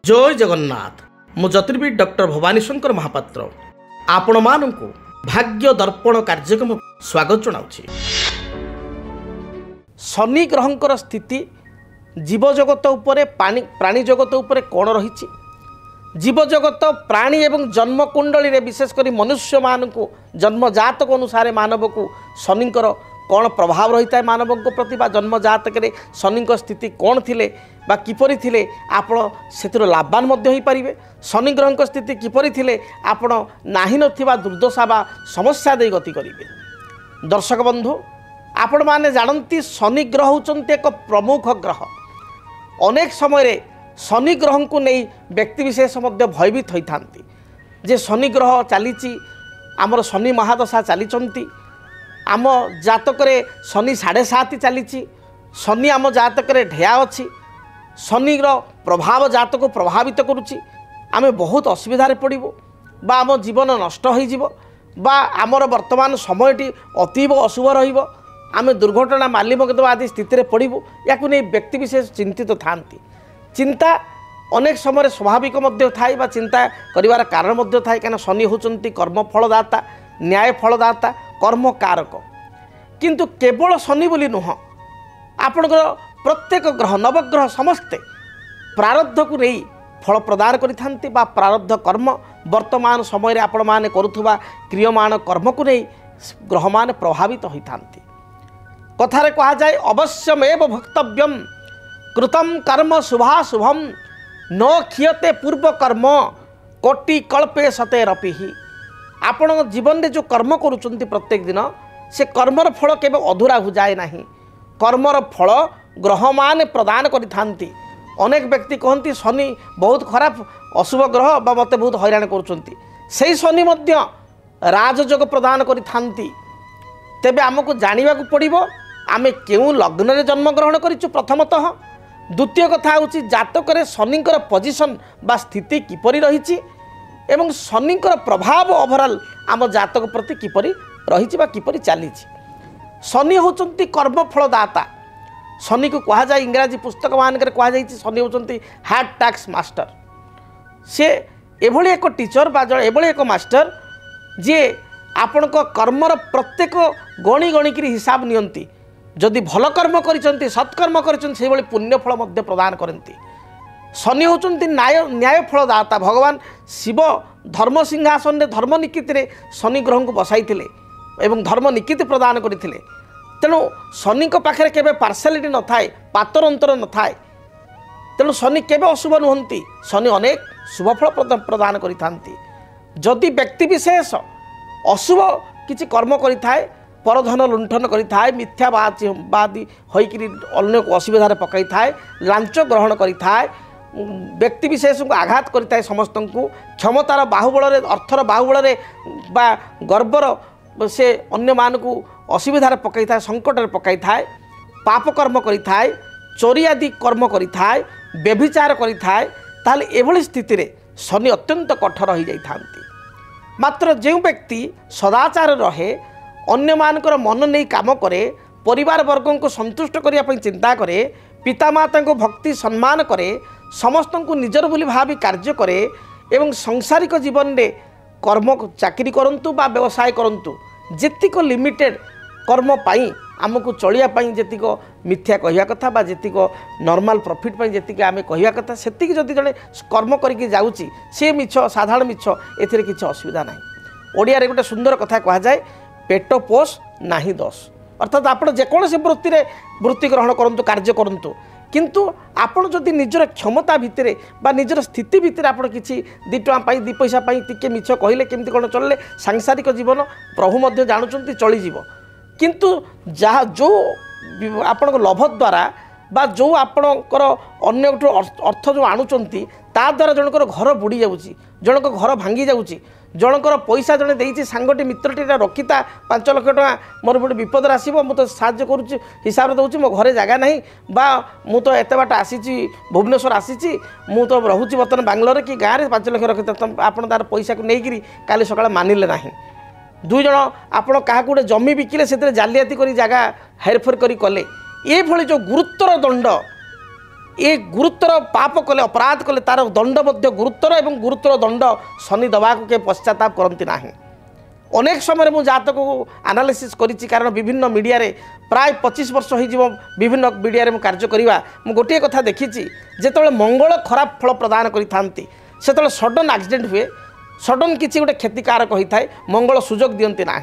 जय जगन्नाथ मु ज्योतिर्विद डॉक्टर भवानी शंकर महापात्र आपण मानक भाग्य दर्पण कार्यक्रम स्वागत जनाऊँगी। शनि ग्रहंकर स्थिति जीव जगत उपरे प्राणी जगत उपरे कौन रही जीव जगत प्राणी एवं जन्म कुंडली रे विशेषकर मनुष्य मान को जन्म जातक अनुसार मानव को शनिकर कौन प्रभाव रही है मानव प्रति जन्म जातक शनि स्थिति कौन थिले बा किपरि थिले आपण से लाभवान मध्य हो पारे। शनि ग्रह स्थिति किपरि थिले आपण नाही नथिबा दुर्दशा बा समस्या दे गति करिवे। दर्शक बंधु आपण माने जानती शनि ग्रह होचंती एक प्रमुख ग्रह। अनेक समय शनि ग्रह को नहीं व्यक्ति विशेष मध्य भयभीत होता जे शनि ग्रह चली आमर शनि महादशा चली आम जातक शनि 7.5 चली शनि आम जातक ढेया अच्छी शनिर प्रभाव जात को प्रभावित करुच्ची आम बहुत असुविधार पड़ू बा आम जीवन नष्ट हो आमर वर्तमान समयटी अतीव अशुभ रम दुर्घटना मालिमकदमा आदि स्थिति पड़ू या व्यक्ति विशेष चिंतित थांती। चिंता अनेक समय स्वाभाविक थाए बा चिंता करिवार कारण थाए कहीं शनि होचंती कर्म फलदाता न्याय फलदाता कर्म कारक किंतु केवल शनि बोली नुह आपणकर प्रत्येक ग्रह नवग्रह समस्ते प्रारब्ध को नहीं फल प्रदान करिथांती बा प्रारब्ध कर्म वर्तमान समय आपण माने करुथुबा क्रियमाण कर्म को नहीं ग्रह मान प्रभावित होइथांती। कथारे कहा जाए अवश्यमेव भक्तव्यम कृतम कर्म शुभाशुभम न क्षीयते पूर्व कर्म कोटि कल्पे सतेरपि। आपण जीवन में जो कर्म करुचंती प्रत्येक दिन से कर्मर फल केबे अधूरा हो जाए नहीं। कर्मर फल ग्रह मान प्रदान करिथांती। अनेक व्यक्ति कहती शनि बहुत खराब अशुभ ग्रह बा मते बहुत हैरान करुचंती से शनि मध्य राजयोग प्रदान करिथांती। तेबे आमको जानिबा को पड़िबो आमे केउ लग्न रे जन्म ग्रहण करिछु प्रथमतः। द्वितीय कथा होची जातक रे शनिकर पोजिशन बा स्थिति किपरि रहिछि एवं शनिकर प्रभाव ओवरऑल आम जातक प्रति किपरि रहिछि बा किपरि चलीछि। शनि होचंती कर्म फलदाता। शनि को कहा जाए इंग्राजी पुस्तक मानकर कहा जाए शनि होचंती हार्ड टैक्स मास्टर। से एभली एक टीचर बा एभली एक मास्टर जे आपण कर्मर प्रत्येक गणी गणिक हिसाब नियंती। जदि भल कर्म करिसंती सत्कर्म करिसंती से भली पुण्य फल मध्य प्रदान करती। शनि होचंती न्याय फलदाता। भगवान शिव धर्म सिंहासन धर्म निकित शनि ग्रह को बसाई एवं धर्म निकित प्रदान करते। तेणु शनि पाखे केबे पार्शालिटी न थाए पातर अंतर न थाए। तेणु शनि केबे अशुभ नुहंती। शनि अनेक शुभफल प्रदान करिथांती। जदि व्यक्ति विशेष अशुभ किछि कर्म करिथाए परधन लुंठन करिथाए मिथ्याबादी होइकि अन्य को असुविधार पकाई थाए लांच ग्रहण करिथाए व्यक्ति विशेष को आघात करिथाए समस्त को क्षमतार बाहुबल अर्थर बाहुबल बा गर्वर से अन्य मान को असुविधार पकाई थाए संकट पकाई थाए पाप कर्म करिथाए चोरी आदि कर्म करिथाए व्यभिचार करिथाए ताहले एभली स्थिति रे शनि अत्यंत कठोर हो जाइथांती। मात्र जो व्यक्ति सदाचार रहे अन्य मानकर मन नहीं काम करे परिवार वर्ग को संतुष्ट करने चिंता करे पितामाता को भक्ति सम्मान करे समस्त को निजर बोली भावी कार्य करे एवं सांसारिक जीवन में कर्म चाकरी करंतु बा व्यवसाय करंतु जेतिक लिमिटेड कर्म पाई आमको चलिया पाई जेतिक मिथ्या कहवा कथा बा जेतिक नॉर्मल प्रॉफिट पाई जेतिक आमे कहवा कथा सेतिक जदि जड़े कर्म करके जाउची से मिछ साधारण मिछ एथिरे किछि असुविधा नाही। ओडिया रे गोटे सुंदर कथा कहा जाए पेट पोष नाही दोष। अर्थात आपण जेकोसी वृत्ति ग्रहण करंतु कार्य करंतु किंतु आपण जदि निजर क्षमता भितर बा निजर स्थिति भितर आपण किछि 2 टଙ୍କା पाई 2 पैसा पाई टिके मिछ कहले केमती कोन चलले सांसारिक जीवन प्रभु मध्य जानुचंती चली जीव किंतु जहाँ जो आपण लभ द्वारा बा जो आपणकर अन्य अर्थ जो आणुचंती ता द्वारा जनकर घर बुड़ी जाउची जनक घर भांगी जाउची जनकर पैसा जड़े देती सांगटी मित्रटी रखिता 5 लाख टका मोर गोटे विपद आसो मुझे साहय करुच्ची हिसाब दूसरी मो घरे जगह नहीं बा मु तो एत बाट आसी भुवनेश्वर आसी मु तो रोचे बर्तमान बांग्लोर कि गाँव में 5 लाख रखी आप तार पैसा को लेकिन काली सकाଳେ मानिले ना 2 जन आपण क्या गोटे जमी बिकिले से जालियाती कर जगह हेरफेर करी कले ये जो गुरुत्वर दंड ए गुरुतर पाप कले अपराध कले तार दंड मध्य गुरुतर एवं गुरुतर दंड शनि दवा को के पश्चाताप करती ना। अनेक समय मुझे जातक को आनालिसिस करिछि कारण विभिन्न मीडिया रे प्राय 25 वर्ष हो विभिन्न मीडिया रे कार्य करवा मु गोटे कथा देखी जिते मंगल खराब फल प्रदान करि से सडन एक्सीडेंट हुए सडन किसी गोटे क्षतिकारक होता है मंगल सुजोग दियंती ना।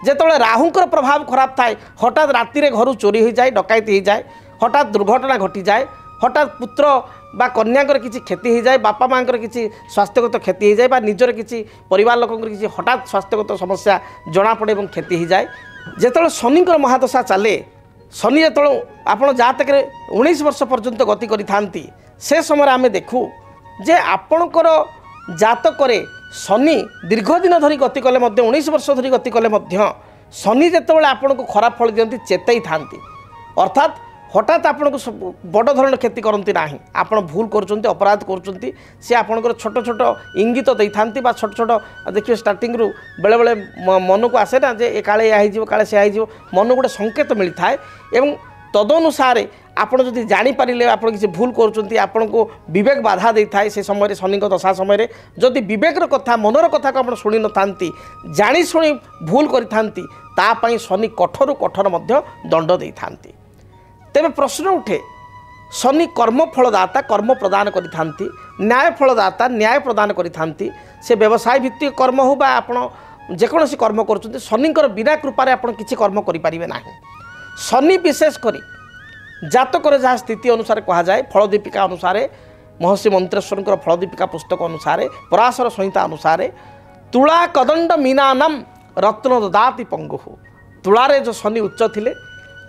जिते राहुंकर प्रभाव खराब थाए हठात राति घर चोरी हो जाए डकायती हो जाए हठात दुर्घटना घटी जाए हठात पुत्र बा कन्याकर किसी क्षति हो जाए बापा माँ किसी स्वास्थ्यगत क्षति हो जाए बा निजर किसी परिवार लोक किसी हठात स्वास्थ्यगत समस्या जना पड़े और क्षति हो जाए। जिते शनिकर महादशा चले शनि जो आप जातक 19 वर्ष पर्यंत गति करि से समय आम देखू जे आपणकर जातक शनि दीर्घ दिन धरी गति कले 19 वर्ष धरी गति कले शनि जिते आपन को खराब फल दिखती चेतई था अर्थात हठात आपन को बड़ धरण क्षति करती ना आप भूल कर अपराध कर सी आपंकर छोट छोट इंगित दे था छोट छोट देखिए स्टार्टिंग रू बेले बेले मन को आसे ना जे काले या काले से मन गोटे संकेत मिलता है एवं तदनुसार आपड़ जदि जानीपारे आप किसी भूल कर विवेक बाधा दे था से समय शनि दशा समय जदि विवेकर कथा मनर कथा को आप शुणी न था जाशुणी भूल कर शनि कठोर कठोर दंड दे था। तेरे प्रश्न उठे शनि कर्म फलदाता कर्म प्रदान करि न्याय फलदाता न्याय प्रदान करि से व्यवसाय भित्तिक कर्म हो बा आपण जेकोसी कर्म कर शनिकर बिना कृपारे आप किसी कर्म करें ना। शनि विशेष करी जातक जहाँ स्थिति अनुसार कहुए फलदीपिका अनुसार महर्षि मंत्रेश्वर फलदीपिका पुस्तक अनुसार पराशर संहिता अनुसार तुला कदंड मीनानम रत्न ददाति पंगु तुलारे जो शनि उच्च थिले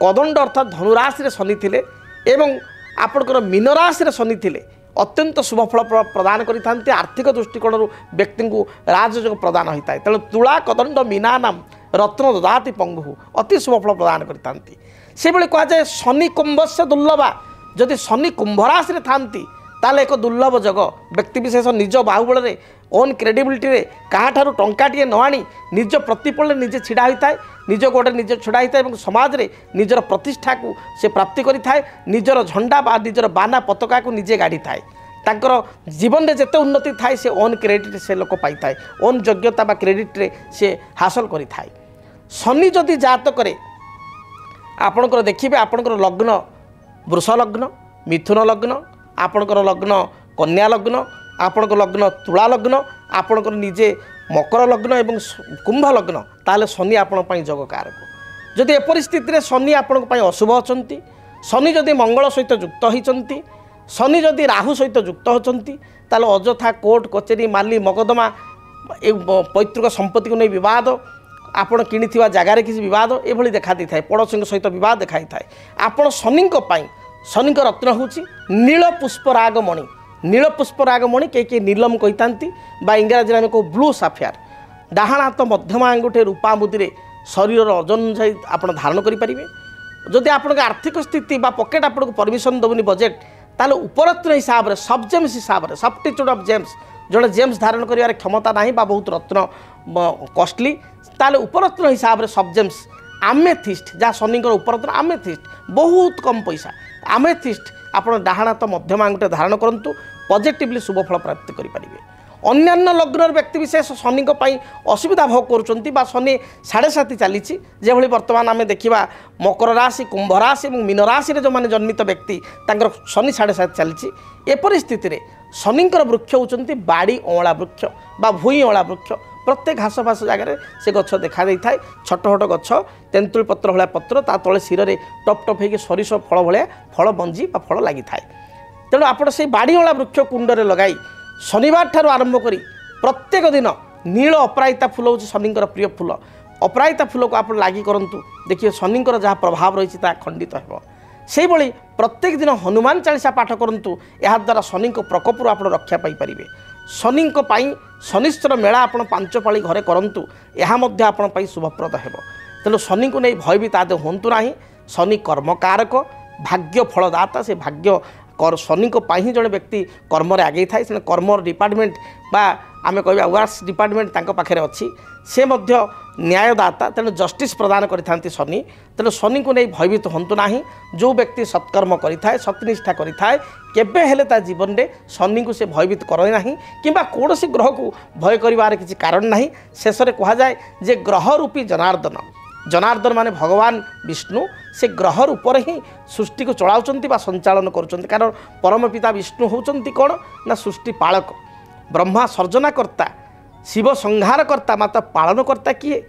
कदंड अर्थात धनुराशि शनि थिले एवं आपणकर मीन राशि शनि थिले अत्यंत शुभ फल प्रदान करि आर्थिक दृष्टिकोण व्यक्ति को राजयोग प्रदान होता है। तेणु तुला कदंड मीनानाम रत्न ददाति पंगु अति शुभ फल प्रदान करि से कहुए शनि कुंभस्य दुर्लभा जदि शनि कुंभ राशि थांती ताले एक दुर्लभ जग व्यक्ति विशेष निज बाहुबल ओन क्रेडिबिलिटी रे कहाठारु टंकाटिए न आनी निज प्रतिपल निजे छिड़ा होता है निज गोड़े निजे छिड़ा होता है समाज रे निजर प्रतिष्ठा को से प्राप्ति करिथाए निजर झंडा बा निजर बाना पताका को निजे गाड़ी थाए तांकर जीवन में जिते उन्नति थाए से ओन क्रेडिट से लोक पाई थाए ओन योग्यता बा क्रेडिट रे से हासिल करि थाए। शनि जदि जातक आपणकर देखिए आपणकर लग्न वृष लग्न मिथुन लग्न आपणकर लग्न कन्या लग्न आपणकर लग्न तुला लग्न आपणकर निजे मकर लग्न एवं कुंभ लग्न ताले शनि आपण जग कारक जदि एपरि स्थिति शनि आपण अशुभ अच्छा शनि जदि मंगल सहित युक्त होती शनि जदि राहु सहित युक्त होती ताले अजथा कोर्ट कचेरी माली मकदमा पैतृक संपत्ति को नहीं विवाद आपण कि जगार किसी विवाद ये देखा दी था पड़ोसी सहित बहुत देखा था आपण शनि शनि रत्न हूँ नील पुष्परागमणि नील पुष्परागमणि कई नीलम कही इंग्राजी आम कौ ब्लू साफियार डाहाण हाथ मध्यम आंगुठे रूपा मुदी शरीर ओजन अनुसार आप धारण करेंगे जदि आप आर्थिक स्थिति पकेट आपको परमिशन देवनी बजेट ताले उपरत्न हिसाब से सब जेम्स हिसाब से सब्स्टिट्यूट ऑफ जेम्स जड़े जेम्स धारण कर क्षमता ना बहुत रत्न कॉस्टली ताले उपरत्न हिसाब से सब जेम्स आमेथिस्ट जहाँ शनिकर उपरत्न आमेथिस्ट बहुत कम पैसा आमेथिस्ट आप डाहाण हाथ मध्यम आंगुठे धारण करूँ पॉजिटिवली शुभ फल प्राप्त करेंगे। अन्यान्य लग्न व्यक्ति विशेष शनि असुविधा भोग कर शनि 7.5 चली जो बर्तमान आम देखा मकर राशि कुंभ राशि और मीन राशि जो मैंने जन्मित व्यक्ति शनि 7.5 चली एपरि स्थित शनिकर वृक्ष होती बाड़ी अँला वृक्ष बा भूई अँला वृक्ष प्रत्येक घास फास जगह से गछ देखा था छोट छोट गछ तेंतुल पत्र भाया पत्र ता तले शिर में टप टप हो सरिष फल भाया फल बंजी फल लगी था। तेणु आप बाड़ी अँला वृक्ष कुंडे लगाई शनिवार ठार आरंभ करी प्रत्येक दिन नील अपराजिता फूल हूँ शनिकर प्रिय फूल अपराजिता फूल को आप लगी करूँ देखिए शनिकर जहाँ प्रभाव रही खंडित हो से प्रत्येक दिन हनुमान चालीसा पाठ करूँ या द्वारा शनि प्रकोपर आप रक्षा पाइपर शनि शनिश्चर मेला आप 5 पाली घरे करूँ यहाँ शुभप्रद हो। तेणु शनि को नहीं भयभीत आदि हूँ ना शनि कर्मकारक भाग्य फलदाता से भाग्य शनि ही जड़े व्यक्ति कर्म आगे थाए से कर्म डिपार्टमेंट बा आम कह वर्क्स डिपार्टमेंट पाखे अच्छी से न्यायदाता तेणु जस्टिस प्रदान करते शनि तेणु शनि को नहीं भयभीत हूँ ना जो व्यक्ति सत्कर्म करें सत्यनिष्ठा करें केबे हेले ता जीवन में शनि को से भयभीत करे ना कि कौन सी ग्रह को भय कर किसी कारण ना शेष में कहुए जे ग्रह रूपी जनार्दन जनार्दन माने भगवान विष्णु से ग्रह रूप ही सृष्टि को चलाउछंती बा संचालन करुछंती कारण परम पिता विष्णु होउछंती कौन ना सृष्टि पालक ब्रह्मा सर्जनाकर्ता शिव संहारकर्ता माता पालनकर्ता किए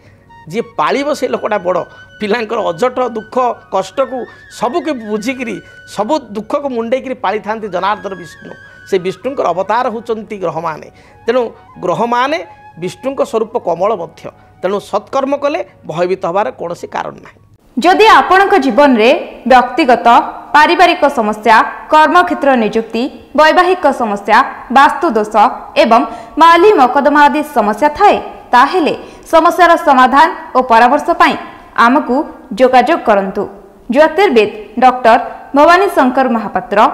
जी पालिब से लोकटा बड़ पिलांकर अजट दुख कष्ट को सबको बुझिकी सब दुख को मुंडेक पाली था जनार्दन विष्णु से विष्णुंकर अवतार होउछंती ग्रह माने तेणु ग्रह माने विष्णुंक स्वरूप कमल मध्य तेणु सत्कर्म कले भयभीत हबार कौन कारण ना जदि आपणक जीवन में व्यक्तिगत पारिवारिक समस्या कर्मक्षेत्र नियुक्ति वैवाहिक समस्या वास्तुदोष एवं माली मकदमा आदि समस्या थाए ताहेले समस्यार समाधान और परामर्श पाई आमको जोगाजोग करंतु। ज्योतिर्विद doctor Bhawani Shankar Mahapatra,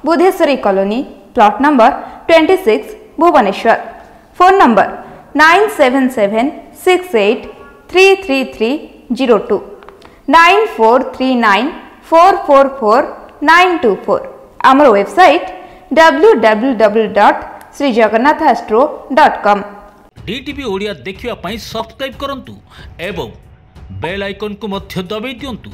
Budheswari colony, plot number 26, Bhubaneswar. Phone number 9776833302 9439444924। आमर वेबसाइट www.srijagannathastro.com। डीटीवी ओडिया देखिवा पाई सब्सक्राइब करंतु एवं बेल आइकन को मध्य दबाई दियंतु।